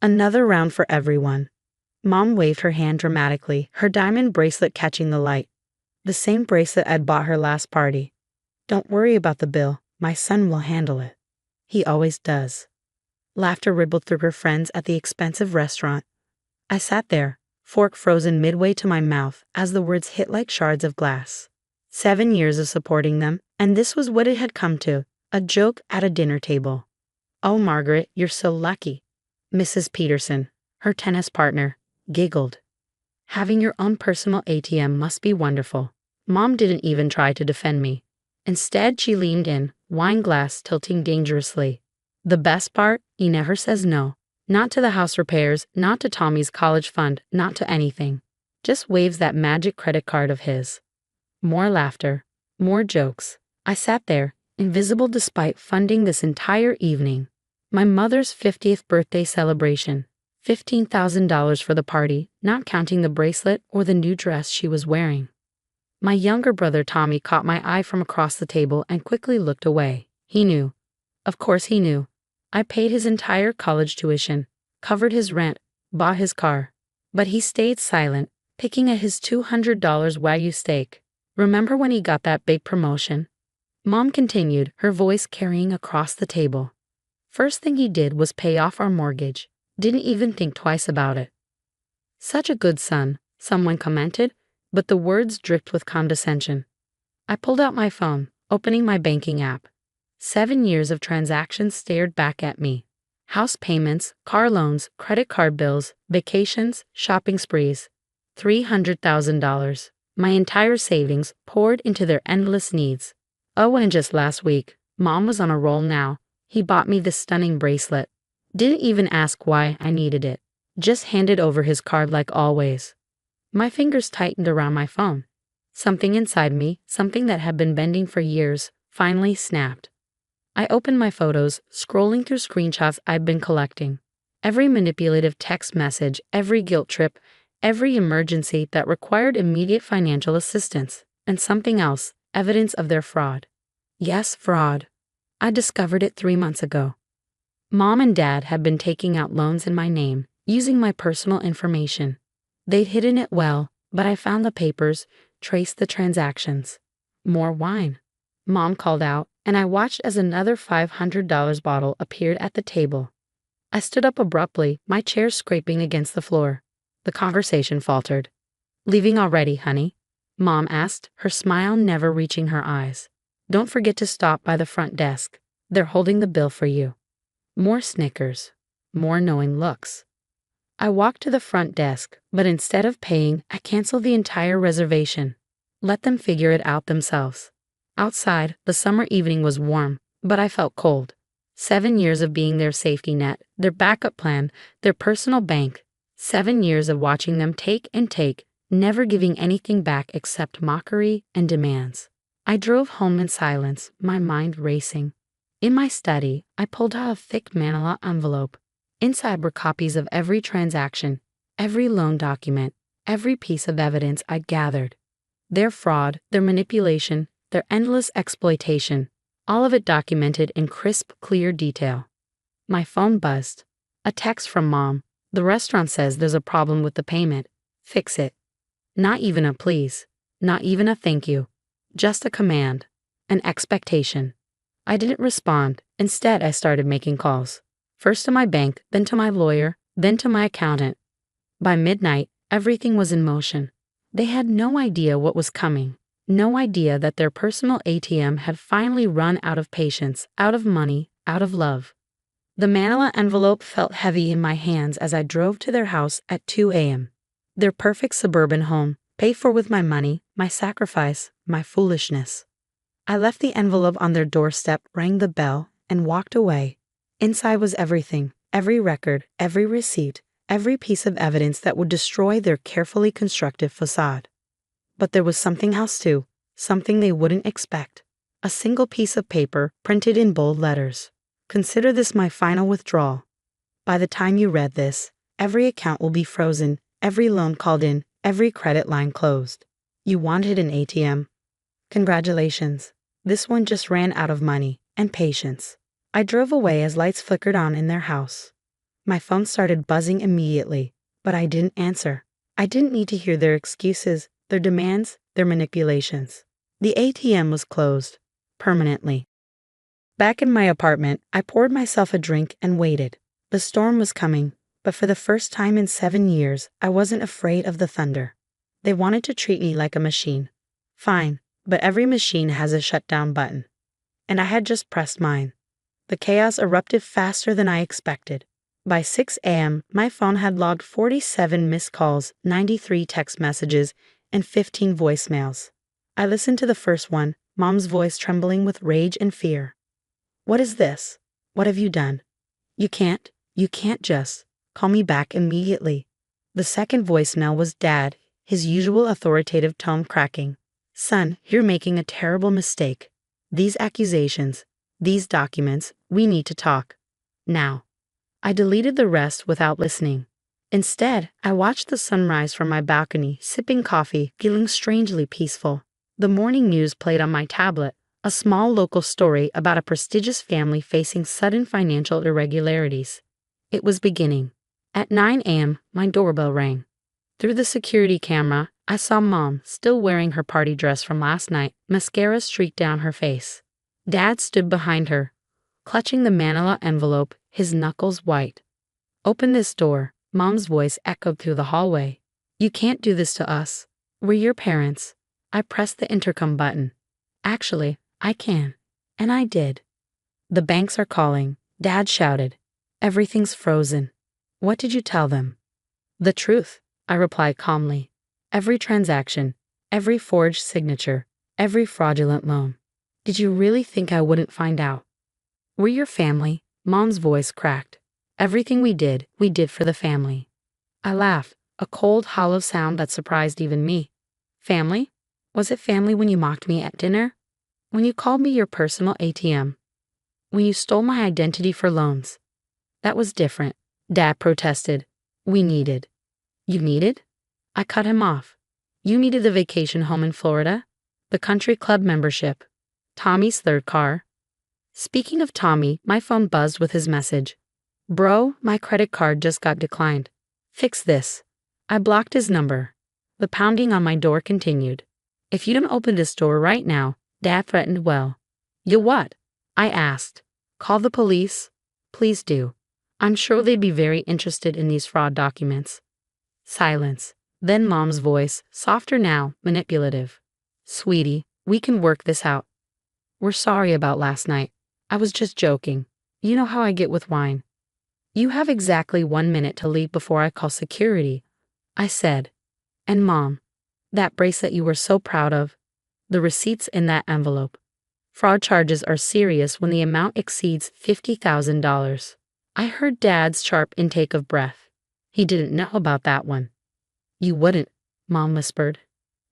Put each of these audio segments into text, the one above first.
Another round for everyone. Mom waved her hand dramatically, her diamond bracelet catching the light. The same bracelet I'd bought her last party. Don't worry about the bill. My son will handle it. He always does. Laughter rippled through her friends at the expensive restaurant. I sat there, fork frozen midway to my mouth as the words hit like shards of glass. 7 years of supporting them, and this was what it had come to, a joke at a dinner table. Oh, Margaret, you're so lucky. Mrs. Peterson, her tennis partner, giggled. Having your own personal ATM must be wonderful. Mom didn't even try to defend me. Instead, she leaned in, wine glass tilting dangerously. The best part, he never says no. Not to the house repairs, not to Tommy's college fund, not to anything. Just waves that magic credit card of his. More laughter, more jokes. I sat there, invisible despite funding this entire evening. My mother's 50th birthday celebration. $15,000 for the party, not counting the bracelet or the new dress she was wearing. My younger brother Tommy caught my eye from across the table and quickly looked away. He knew. Of course he knew. I paid his entire college tuition, covered his rent, bought his car. But he stayed silent, picking at his $200 Wagyu steak. Remember when he got that big promotion? Mom continued, her voice carrying across the table. First thing he did was pay off our mortgage. Didn't even think twice about it. Such a good son, someone commented, but the words dripped with condescension. I pulled out my phone, opening my banking app. 7 years of transactions stared back at me. House payments, car loans, credit card bills, vacations, shopping sprees. $300,000. My entire savings poured into their endless needs. Oh, and just last week, Mom was on a roll now. He bought me this stunning bracelet. Didn't even ask why I needed it. Just handed over his card like always. My fingers tightened around my phone. Something inside me, something that had been bending for years, finally snapped. I opened my photos, scrolling through screenshots I'd been collecting. Every manipulative text message, every guilt trip, every emergency that required immediate financial assistance, and something else, evidence of their fraud. Yes, fraud. I discovered it 3 months ago. Mom and Dad had been taking out loans in my name, using my personal information. They'd hidden it well, but I found the papers, traced the transactions. More wine. Mom called out, and I watched as another $500 bottle appeared at the table. I stood up abruptly, my chair scraping against the floor. The conversation faltered. Leaving already, honey? Mom asked, her smile never reaching her eyes. Don't forget to stop by the front desk. They're holding the bill for you. More snickers. More knowing looks. I walked to the front desk, but instead of paying, I canceled the entire reservation. Let them figure it out themselves. Outside, the summer evening was warm, but I felt cold. 7 years of being their safety net, their backup plan, their personal bank. 7 years of watching them take and take, never giving anything back except mockery and demands. I drove home in silence, my mind racing. In my study, I pulled out a thick manila envelope. Inside were copies of every transaction, every loan document, every piece of evidence I'd gathered. Their fraud, their manipulation, their endless exploitation, all of it documented in crisp, clear detail. My phone buzzed. A text from Mom. The restaurant says there's a problem with the payment. Fix it. Not even a please. Not even a thank you. Just a command. An expectation. I didn't respond. Instead, I started making calls. First to my bank, then to my lawyer, then to my accountant. By midnight, everything was in motion. They had no idea what was coming. No idea that their personal ATM had finally run out of patience, out of money, out of love. The manila envelope felt heavy in my hands as I drove to their house at 2 a.m. Their perfect suburban home, paid for with my money, my sacrifice, my foolishness. I left the envelope on their doorstep, rang the bell, and walked away. Inside was everything, every record, every receipt, every piece of evidence that would destroy their carefully constructed facade. But there was something else too, something they wouldn't expect. A single piece of paper printed in bold letters. Consider this my final withdrawal. By the time you read this, every account will be frozen, every loan called in, every credit line closed. You wanted an ATM. Congratulations. This one just ran out of money and patience. I drove away as lights flickered on in their house. My phone started buzzing immediately, but I didn't answer. I didn't need to hear their excuses, their demands, their manipulations. The ATM was closed. Permanently. Back in my apartment, I poured myself a drink and waited. The storm was coming, but for the first time in 7 years, I wasn't afraid of the thunder. They wanted to treat me like a machine. Fine, but every machine has a shutdown button. And I had just pressed mine. The chaos erupted faster than I expected. By 6 a.m., my phone had logged 47 missed calls, 93 text messages, and 15 voicemails. I listened to the first one, Mom's voice trembling with rage and fear. "What is this? What have you done? You can't just call me back immediately." The second voicemail was Dad, his usual authoritative tone cracking. "Son, you're making a terrible mistake. These accusations, these documents, we need to talk. Now." I deleted the rest without listening. Instead, I watched the sunrise from my balcony, sipping coffee, feeling strangely peaceful. The morning news played on my tablet, a small local story about a prestigious family facing sudden financial irregularities. It was beginning. At 9 a.m., my doorbell rang. Through the security camera, I saw Mom, still wearing her party dress from last night, mascara streaked down her face. Dad stood behind her, clutching the manila envelope, his knuckles white. "Open this door," Mom's voice echoed through the hallway. "You can't do this to us. We're your parents." I pressed the intercom button. "Actually, I can." And I did. "The banks are calling," Dad shouted. "Everything's frozen." "What did you tell them?" "The truth," I replied calmly. "Every transaction, every forged signature, every fraudulent loan." "Did you really think I wouldn't find out?" "We're your family," Mom's voice cracked. "Everything we did for the family." I laughed, a cold, hollow sound that surprised even me. "Family? Was it family when you mocked me at dinner? When you called me your personal ATM? When you stole my identity for loans?" "That was different," Dad protested. "We needed." "You needed?" I cut him off. "You needed the vacation home in Florida, the country club membership, Tommy's third car." Speaking of Tommy, my phone buzzed with his message. "Bro, my credit card just got declined. Fix this." I blocked his number. The pounding on my door continued. "If you don't open this door right now," Dad threatened. "Well, you'll what?" I asked. "Call the police?" "Please do. I'm sure they'd be very interested in these fraud documents." Silence. Then Mom's voice, softer now, manipulative. "Sweetie, we can work this out. We're sorry about last night. I was just joking. You know how I get with wine." "You have exactly 1 minute to leave before I call security," I said. "And Mom, that bracelet you were so proud of, the receipts in that envelope. Fraud charges are serious when the amount exceeds $50,000. I heard Dad's sharp intake of breath. He didn't know about that one. "You wouldn't," Mom whispered.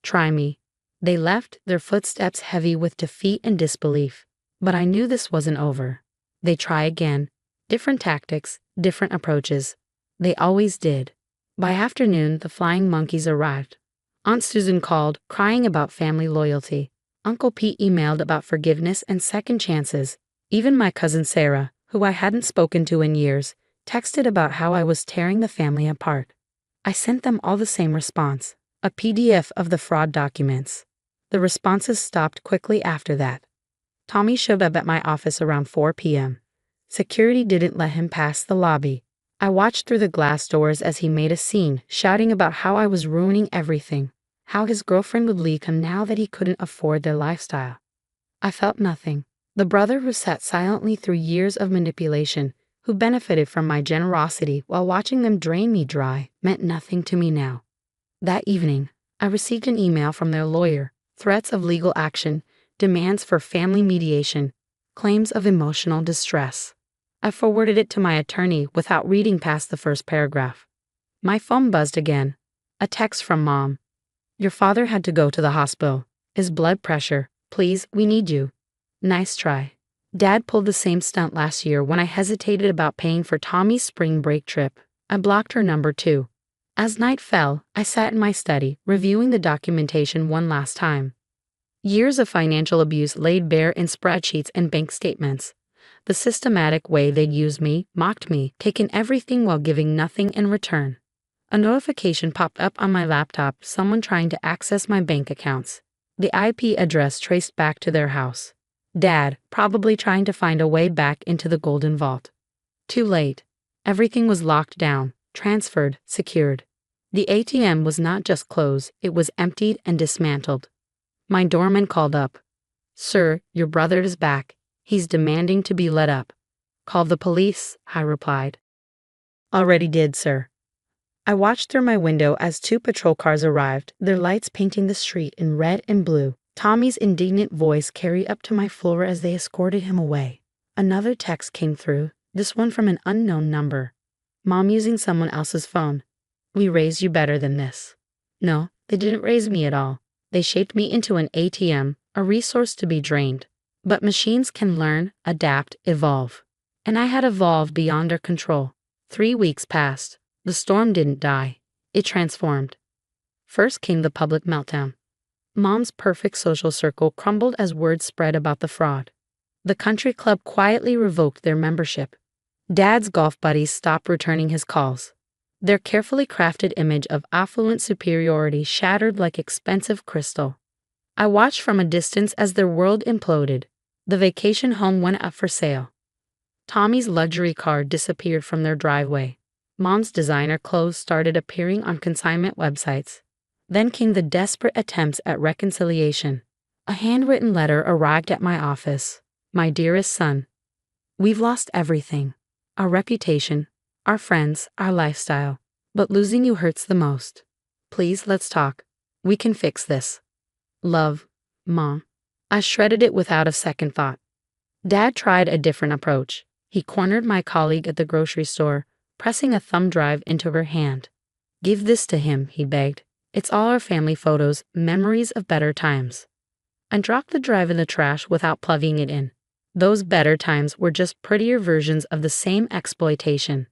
"Try me." They left, their footsteps heavy with defeat and disbelief. But I knew this wasn't over. They'd try again. Different tactics, different approaches. They always did. By afternoon, the flying monkeys arrived. Aunt Susan called, crying about family loyalty. Uncle Pete emailed about forgiveness and second chances. Even my cousin Sarah, who I hadn't spoken to in years, texted about how I was tearing the family apart. I sent them all the same response, a PDF of the fraud documents. The responses stopped quickly after that. Tommy showed up at my office around 4 p.m. Security didn't let him pass the lobby. I watched through the glass doors as he made a scene, shouting about how I was ruining everything, how his girlfriend would leave him now that he couldn't afford their lifestyle. I felt nothing. The brother who sat silently through years of manipulation, who benefited from my generosity while watching them drain me dry, meant nothing to me now. That evening, I received an email from their lawyer, threats of legal action, demands for family mediation, claims of emotional distress. I forwarded it to my attorney without reading past the first paragraph. My phone buzzed again. A text from Mom. "Your father had to go to the hospital. His blood pressure. Please, we need you." Nice try. Dad pulled the same stunt last year when I hesitated about paying for Tommy's spring break trip. I blocked her number too. As night fell, I sat in my study, reviewing the documentation one last time. Years of financial abuse laid bare in spreadsheets and bank statements. The systematic way they'd used me, mocked me, taken everything while giving nothing in return. A notification popped up on my laptop, someone trying to access my bank accounts. The IP address traced back to their house. Dad, probably trying to find a way back into the golden vault. Too late. Everything was locked down, transferred, secured. The ATM was not just closed, it was emptied and dismantled. My doorman called up. "Sir, your brother is back. He's demanding to be let up." "Call the police," I replied. "Already did, sir." I watched through my window as 2 patrol cars arrived, their lights painting the street in red and blue. Tommy's indignant voice carried up to my floor as they escorted him away. Another text came through, this one from an unknown number. "Mom using someone else's phone. We raised you better than this." No, they didn't raise me at all. They shaped me into an ATM, a resource to be drained. But machines can learn, adapt, evolve. And I had evolved beyond their control. 3 weeks passed. The storm didn't die. It transformed. First came the public meltdown. Mom's perfect social circle crumbled as word spread about the fraud. The country club quietly revoked their membership. Dad's golf buddies stopped returning his calls. Their carefully crafted image of affluent superiority shattered like expensive crystal. I watched from a distance as their world imploded. The vacation home went up for sale. Tommy's luxury car disappeared from their driveway. Mom's designer clothes started appearing on consignment websites. Then came the desperate attempts at reconciliation. A handwritten letter arrived at my office. "My dearest son, we've lost everything. Our reputation, our friends, our lifestyle. But losing you hurts the most. Please, let's talk. We can fix this. Love, Mom." I shredded it without a second thought. Dad tried a different approach. He cornered my colleague at the grocery store, pressing a thumb drive into her hand. "Give this to him," he begged. "It's all our family photos, memories of better times." I dropped the drive in the trash without plugging it in. Those better times were just prettier versions of the same exploitation.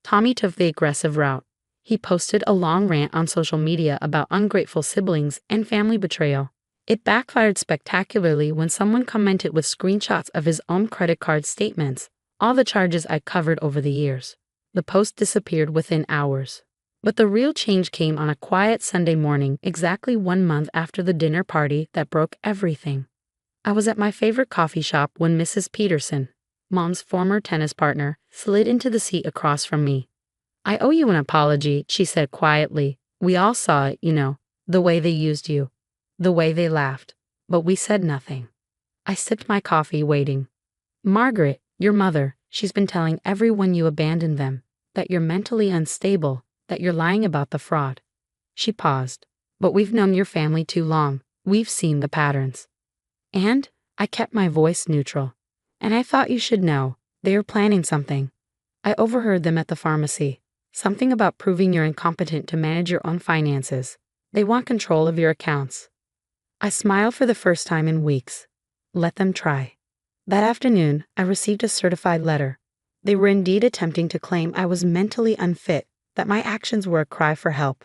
Tommy took the aggressive route. He posted a long rant on social media about ungrateful siblings and family betrayal. It backfired spectacularly when someone commented with screenshots of his own credit card statements, all the charges I covered over the years. The post disappeared within hours. But the real change came on a quiet Sunday morning, exactly 1 month after the dinner party that broke everything. I was at my favorite coffee shop when Mrs. Peterson, Mom's former tennis partner, slid into the seat across from me. "I owe you an apology," she said quietly. "We all saw it, you know, the way they used you, the way they laughed. But we said nothing." I sipped my coffee, waiting. "Margaret, your mother, she's been telling everyone you abandoned them, that you're mentally unstable, that you're lying about the fraud." She paused. "But we've known your family too long. We've seen the patterns." And I kept my voice neutral. "And I thought you should know. They are planning something. I overheard them at the pharmacy. Something about proving you're incompetent to manage your own finances. They want control of your accounts." I smiled for the first time in weeks. Let them try. That afternoon, I received a certified letter. They were indeed attempting to claim I was mentally unfit, that my actions were a cry for help,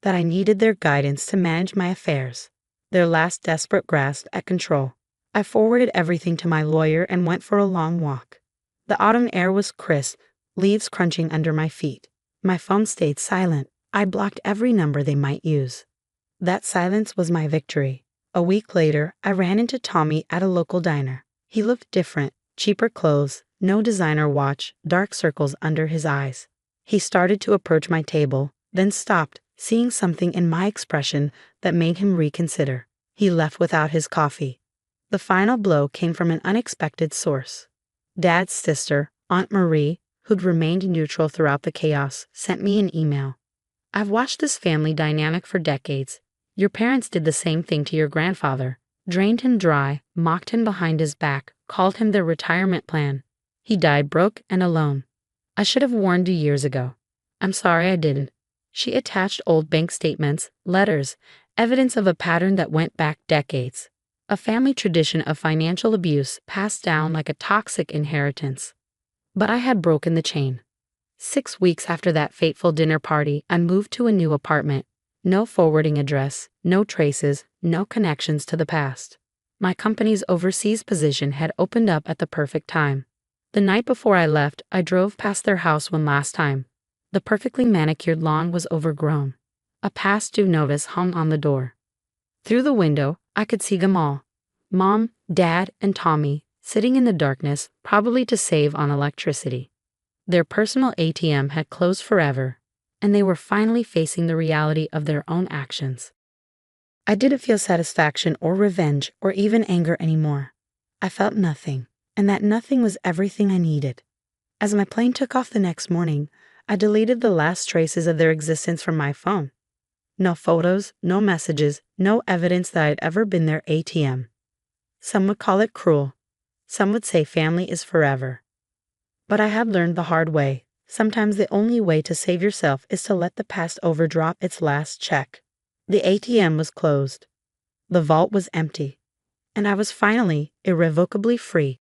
that I needed their guidance to manage my affairs, their last desperate grasp at control. I forwarded everything to my lawyer and went for a long walk. The autumn air was crisp, leaves crunching under my feet. My phone stayed silent. I blocked every number they might use. That silence was my victory. A week later, I ran into Tommy at a local diner. He looked different, cheaper clothes, no designer watch, dark circles under his eyes. He started to approach my table, then stopped, seeing something in my expression that made him reconsider. He left without his coffee. The final blow came from an unexpected source. Dad's sister, Aunt Marie, who'd remained neutral throughout the chaos, sent me an email. "I've watched this family dynamic for decades. Your parents did the same thing to your grandfather. Drained him dry, mocked him behind his back, called him their retirement plan. He died broke and alone. I should have warned you years ago. I'm sorry I didn't." She attached old bank statements, letters, evidence of a pattern that went back decades. A family tradition of financial abuse passed down like a toxic inheritance. But I had broken the chain. 6 weeks after that fateful dinner party, I moved to a new apartment. No forwarding address, no traces, no connections to the past. My company's overseas position had opened up at the perfect time. The night before I left, I drove past their house one last time. The perfectly manicured lawn was overgrown. A past due notice hung on the door. Through the window, I could see them all. Mom, Dad, and Tommy, sitting in the darkness, probably to save on electricity. Their personal ATM had closed forever, and they were finally facing the reality of their own actions. I didn't feel satisfaction or revenge or even anger anymore. I felt nothing, and that nothing was everything I needed. As my plane took off the next morning, I deleted the last traces of their existence from my phone. No photos, no messages, no evidence that I'd ever been their ATM. Some would call it cruel. Some would say family is forever. But I had learned the hard way. Sometimes the only way to save yourself is to let the past overdrop its last check. The ATM was closed. The vault was empty. And I was finally, irrevocably free.